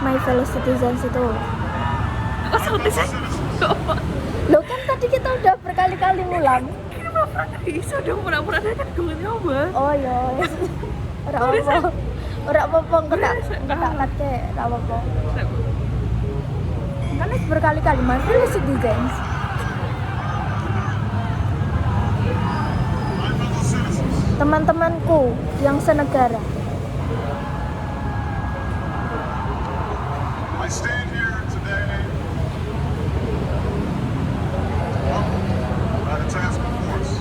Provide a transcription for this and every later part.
my fellow citizens itu. Kok sotis sih? Loh kan tadi kita udah berkali-kali ngulang. Ini pura-pura nggak bisa dong, pura-pura ada kan gue nyoba. Oh iya. Ora apa-apa. Ora apa-apa enggak kate, ora apa-apa. Kan wis berkali-kali my fellow citizens. Teman-temanku yang senegara. I stand here today by the task force.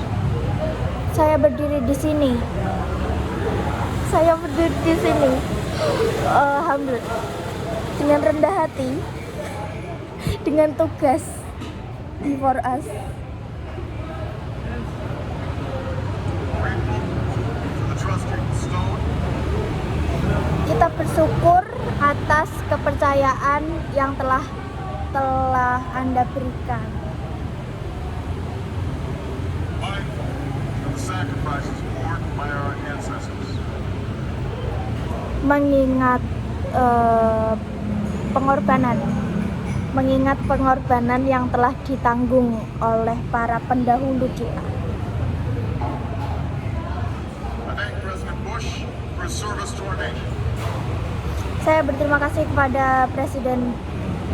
Saya berdiri di sini. Alhamdulillah. Dengan rendah hati. Dengan tugas before us. Grateful for the trust you bestowed. Kita bersyukur atas kepercayaan yang telah Anda berikan. Mindful of the sacrifices borne by our ancestors. Mengingat pengorbanan yang telah ditanggung oleh para pendahulu kita. I thank President Bush for his service to our nation. Saya berterima kasih kepada Presiden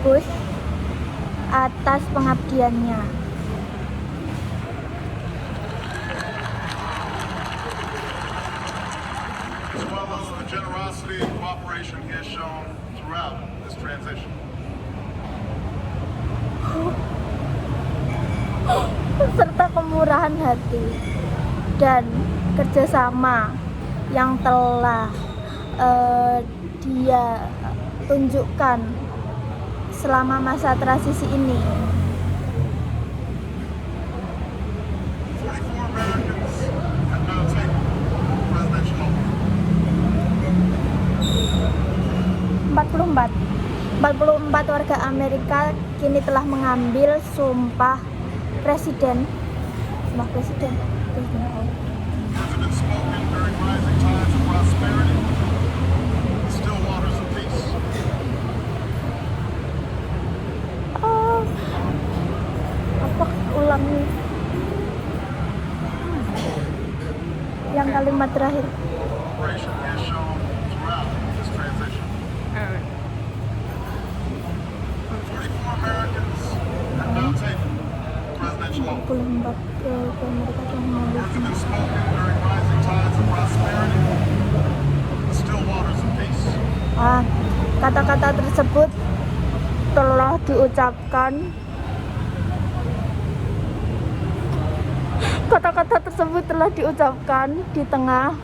Bush atas pengabdiannya. As well as the generosity and cooperation he has shown throughout this transition. Serta kemurahan hati dan kerjasama yang telah dia tunjukkan selama masa transisi ini. 44 Americans have now taken presidential oath. 44 warga Amerika kini telah mengambil sumpah presiden. Words have been spoken during rising times of prosperity, still waters of peace. Apa ulangi yang kalimat terakhir? Cooperation he has shown throughout this transition. 44 Americans have now taken presidential oath. 44 Amerika telah mengambil Words have been spoken during rising times of prosperity, still waters of peace. Kata-kata tersebut telah diucapkan. Kata-kata tersebut telah diucapkan di tengah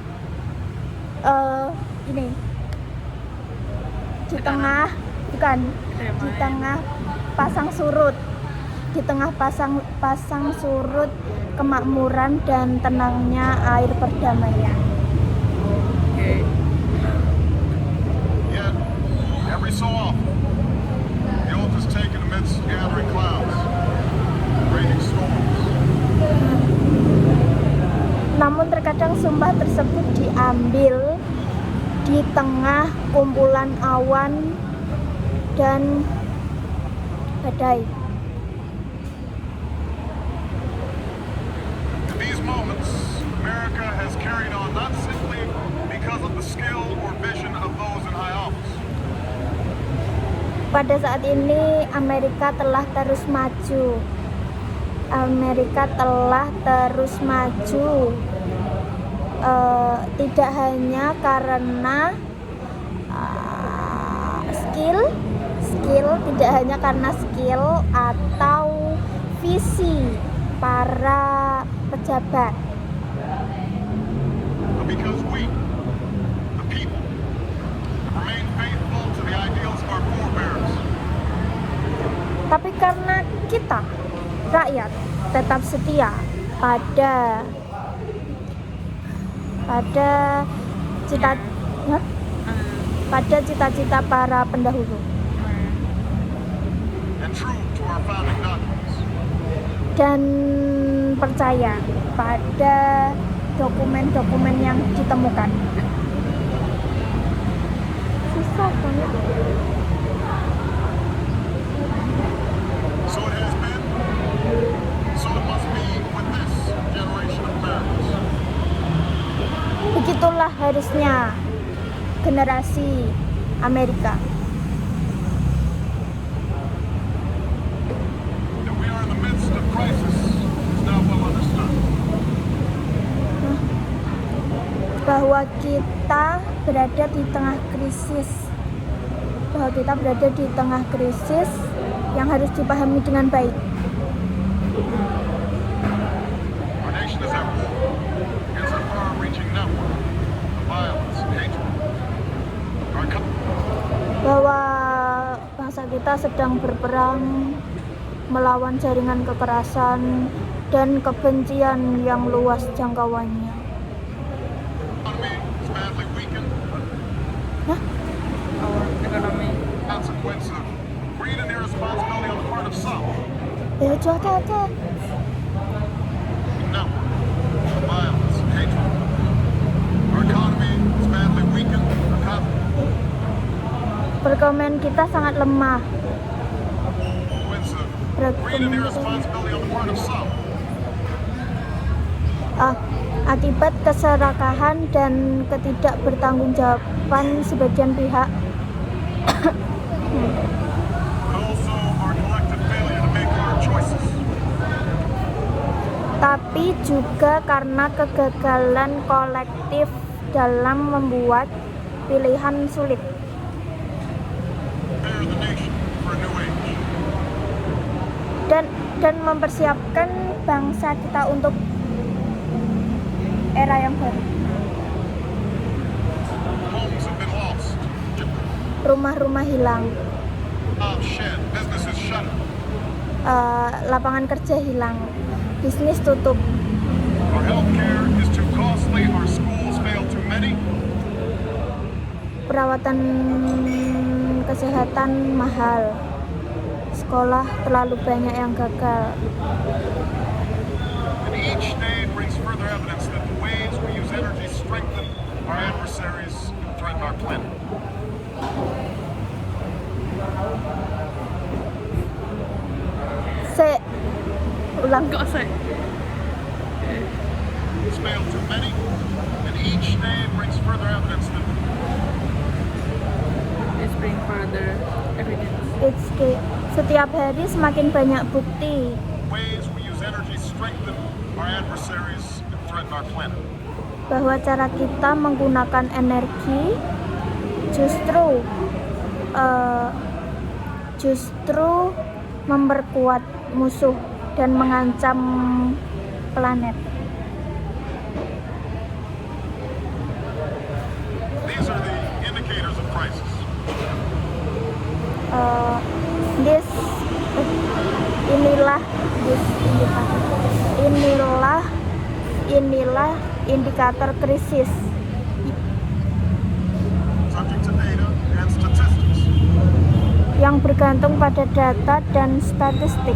di tengah pasang surut, kemakmuran dan tenangnya air perdamaian. Yet, every so often, the oath is taken amidst gathering clouds, raining storms. Namun terkadang sumpah tersebut diambil di tengah kumpulan awan dan badai. In these moments, America has carried on not simply because of the skill or vision of those in high office. Pada saat ini Amerika telah terus maju. Tidak hanya karena skill atau visi para pejabat, But because we, the people, remain faithful to the ideals of our forebears. tapi karena kita rakyat tetap setia pada cita-cita para pendahulu And true to our founding documents. dan percaya pada dokumen-dokumen yang ditemukan. Susah banget. khususnya generasi Amerika. That we are in the midst of crisis is now well understood. Bahwa kita berada di tengah krisis. Bahwa kita berada di tengah krisis yang harus dipahami dengan baik. Our nation is at war against a far-reaching network of violence and hatred. Our Bahwa bangsa kita sedang berperang melawan jaringan kekerasan dan kebencian yang luas jangkauannya. economy is badly weakened. Our economy. Consequence of greed and irresponsibility on the part of some. Hati-hati. Network of violence and hatred. Our economy is badly weakened. Perekonomian kita sangat lemah. Consequence of greed and irresponsibility on the part of some. Akibat keserakahan dan ketidakbertanggungjawaban sebagian pihak. But also our collective failure to make hard choices. Tapi juga karena kegagalan kolektif dalam membuat pilihan sulit. Prepare the nation for a new age. Dan mempersiapkan bangsa kita untuk era yang baru. Homes have been lost. Rumah-rumah hilang, Jobs shed. Businesses shuttered. lapangan kerja hilang, bisnis tutup, Our healthcare is too costly. Our schools fail too many. perawatan kesehatan mahal, sekolah terlalu banyak yang gagal. And each day brings further evidence that the ways we use energy strengthen our adversaries and threaten our planet. Ulang. Kok saya? It's failed too many, and each day brings further evidence that Let's bring further evidence. Setiap hari semakin banyak bukti ways we use energy strengthen our adversaries and threaten our planet. bahwa cara kita menggunakan energi justru memperkuat musuh dan mengancam planet. These are the indicators of crisis. Inilah indikator krisis Subject to data and statistics. yang bergantung pada data dan statistik.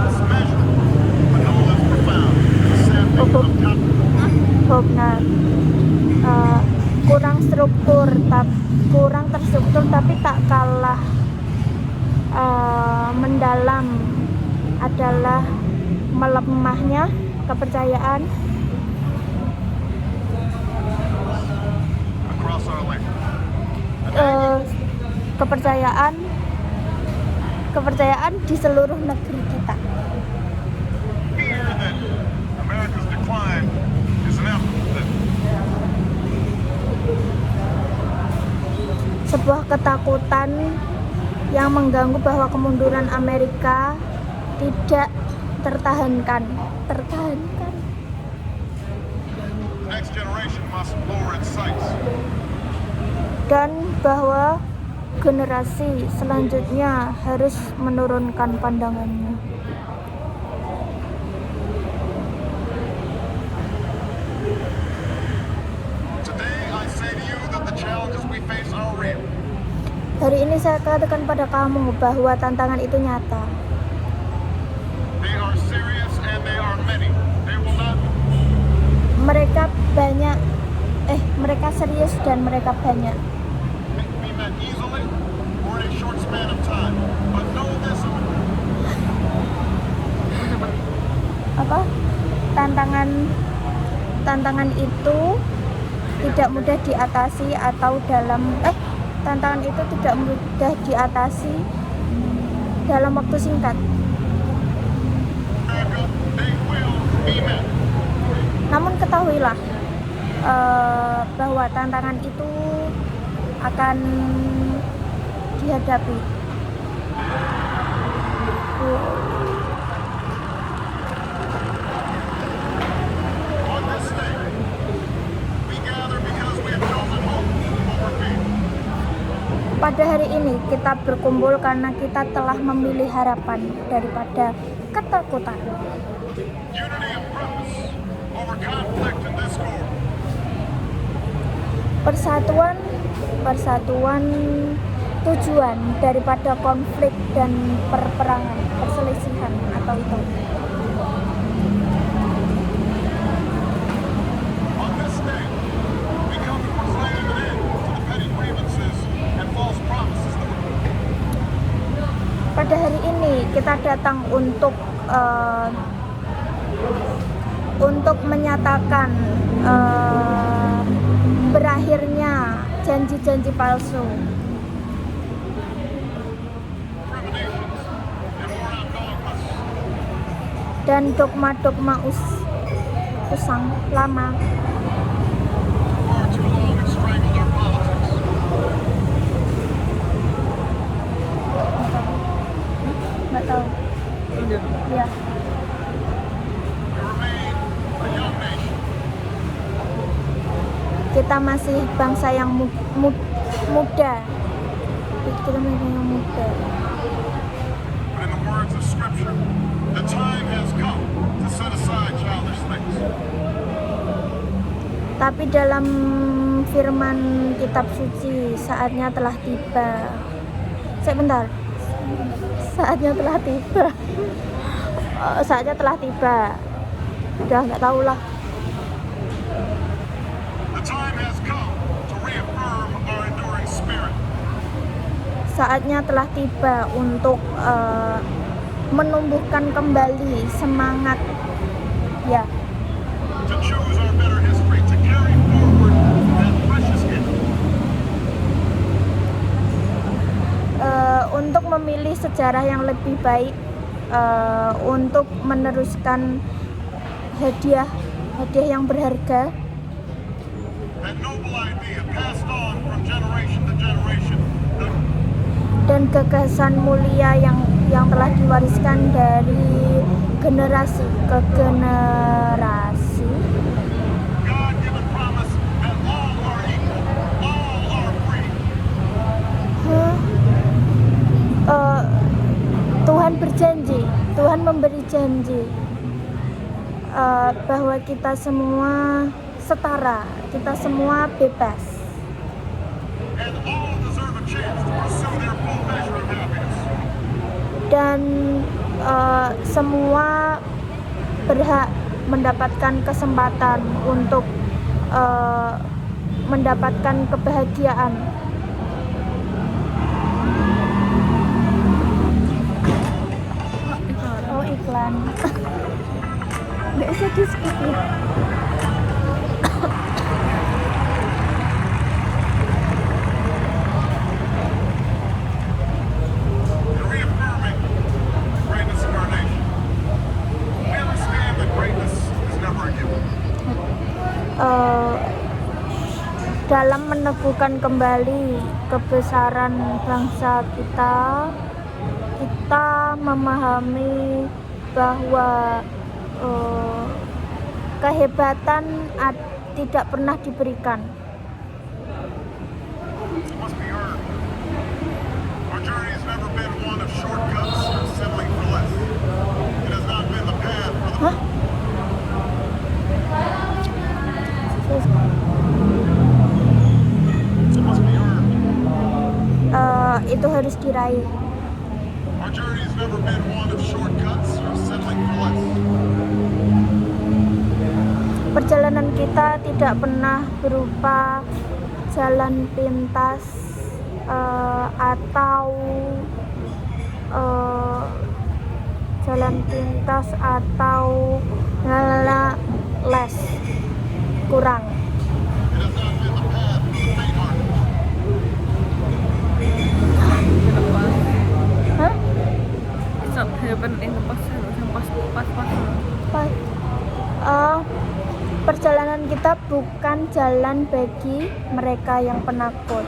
It's measured, but no less profound. It's sadly Nah, kurang terstruktur tapi tak kalah mendalam adalah melemahnya kepercayaan across our land. kepercayaan di seluruh negeri kita. Fear that America's decline is inevitable. Sebuah ketakutan yang mengganggu bahwa kemunduran Amerika tidak tertahankan. Next generation must lower its sights. Dan bahwa generasi selanjutnya harus menurunkan pandangannya. Today I say to you that the challenges we face are real. Hari ini saya katakan pada kamu bahwa tantangan itu nyata. They are serious and they are many. They will not Mereka serius dan mereka banyak. be met easily or in a short span of time. But know this, Apa? tantangan itu tidak mudah diatasi tantangan itu tidak mudah diatasi dalam waktu singkat. They will be met. Namun ketahuilah bahwa tantangan itu akan dihadapi. On this day, we gather because we have chosen hope over fear. Pada hari ini kita berkumpul karena kita telah memilih harapan daripada ketakutan. Unity of purpose over conflict and discord. Persatuan tujuan daripada konflik dan perperangan, perselisihan atau itu. On this day, we come to proclaim an end to the petty grievances and false promises that were Pada hari ini kita datang untuk menyatakan berakhirnya janji-janji palsu premonitions and worn out dogmas. dan dogma-dogma usang lama. Far too long have strangled our politics. Nggak tahu. Ya. We remain a young nation. Kita masih bangsa yang muda. Kita masih yang muda. But in the words of Scripture, the time has come to set aside childish things. Tapi dalam firman kitab suci, saatnya telah tiba. Sebentar. Saatnya telah tiba. Saatnya telah tiba. Udah nggak tahu lah. The time has come to reaffirm our enduring spirit. Saatnya telah tiba untuk menumbuhkan kembali semangat, ya, To choose our better history, to carry forward that precious gift. untuk memilih sejarah yang lebih baik, untuk meneruskan hadiah yang berharga. That noble idea passed on from generation to generation. Dan gagasan mulia yang telah diwariskan dari generasi ke generasi. God-given promise that all are equal, all are free. Tuhan berjanji, Tuhan memberi janji bahwa kita semua setara, kita semua bebas. And all deserve a chance to pursue their full measure of happiness. Dan semua berhak mendapatkan kesempatan untuk mendapatkan kebahagiaan. Oh, iklan. Nggak bisa di skip ya. In reaffirming the greatness of our nation, we understand that greatness is never a given. Dalam meneguhkan kembali kebesaran bangsa kita memahami bahwa kehebatan tidak pernah diberikan. It must be earned. Our journey has never been one of shortcuts or settling for less. It has not been the path for the It must be earned. Itu harus diraih. Our journey has never been one of shortcuts or settling for less. Perjalanan kita tidak pernah berupa jalan pintas atau Lalala less, kurang. It has not been the path of the faint-hearted. In the past. Hah? It's not happen in the past. Yang pas. Perjalanan kita bukan jalan bagi mereka yang penakut.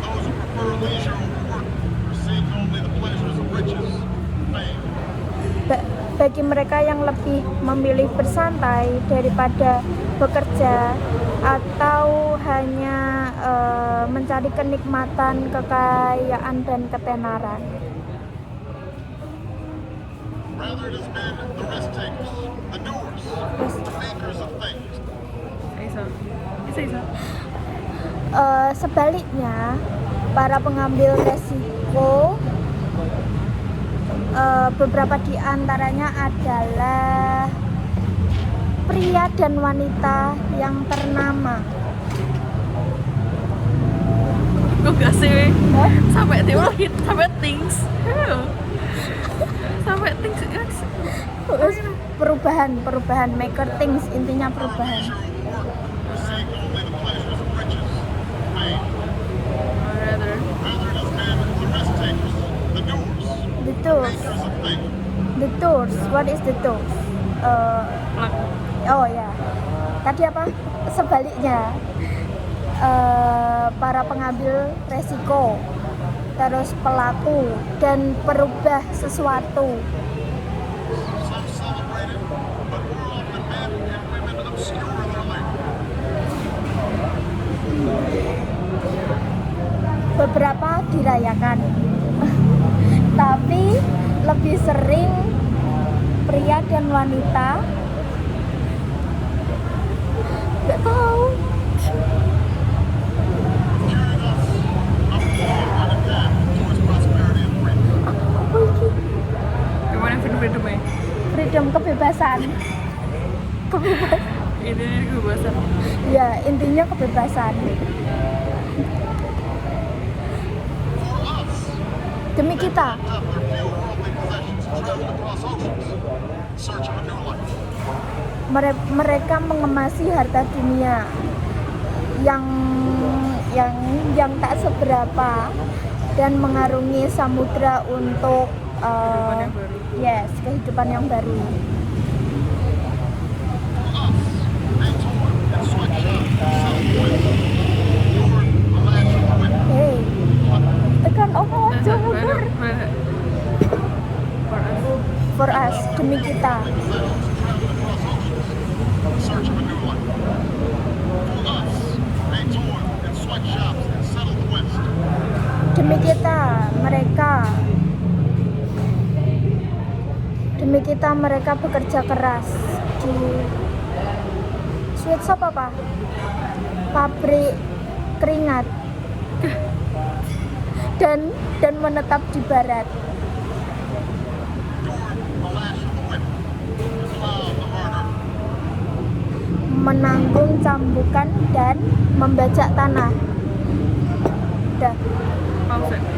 Those who prefer leisure over work or seek only the pleasures of riches, fame. Bagi mereka yang lebih memilih bersantai daripada bekerja atau hanya mencari kenikmatan, kekayaan, dan ketenaran. Rather, it has been the risk takers, the doers, the makers of things. Isa. Sebaliknya, para pengambil resiko, beberapa di antaranya adalah pria dan wanita yang ternama. Gue gak sih Hah? sampai teori sampai things sampai things Perubahan, maker things, intinya perubahan. Leisure over work or seek only the pleasures of riches, fame. rather Rather, it has been the risk takers, the doers, The tours, makers of things. the tours. What is the tours? plug. Oh ya, tadi apa? Sebaliknya, para pengambil resiko, terus pelaku dan perubah sesuatu. Some celebrated, but more often men and women obscure their labor. Beberapa dirayakan, tapi lebih sering pria dan wanita. Gak tahu. Carrying us up forward on a path towards prosperity and freedom. Apa ini? Gimana freedom ya? Freedom, kebebasan. Kebebasan. Ini kebebasan. Ya, intinya kebebasan. For us, Demi kita. have their few worldly possessions and traveled across oceans in search of a new life. Mereka mengemasi harta dunia yang tak seberapa dan mengarungi samudra untuk Kehidupan yang baru. yes, kehidupan yang baru. They toiled and sweatshop, self-willed, endured the lash of the whip. Hey, tekan aja mundur. For us, demi kita. Possessions traveled across oceans in search of a new life. For us, they toiled in sweatshops and settled the West. Demi kita, mereka bekerja keras di sweet shop apa? Pabrik keringat dan menetap di barat, Endured the lash of the whip. Plowed the hard earth. menanggung cambukan dan membajak tanah. Udah. Pause.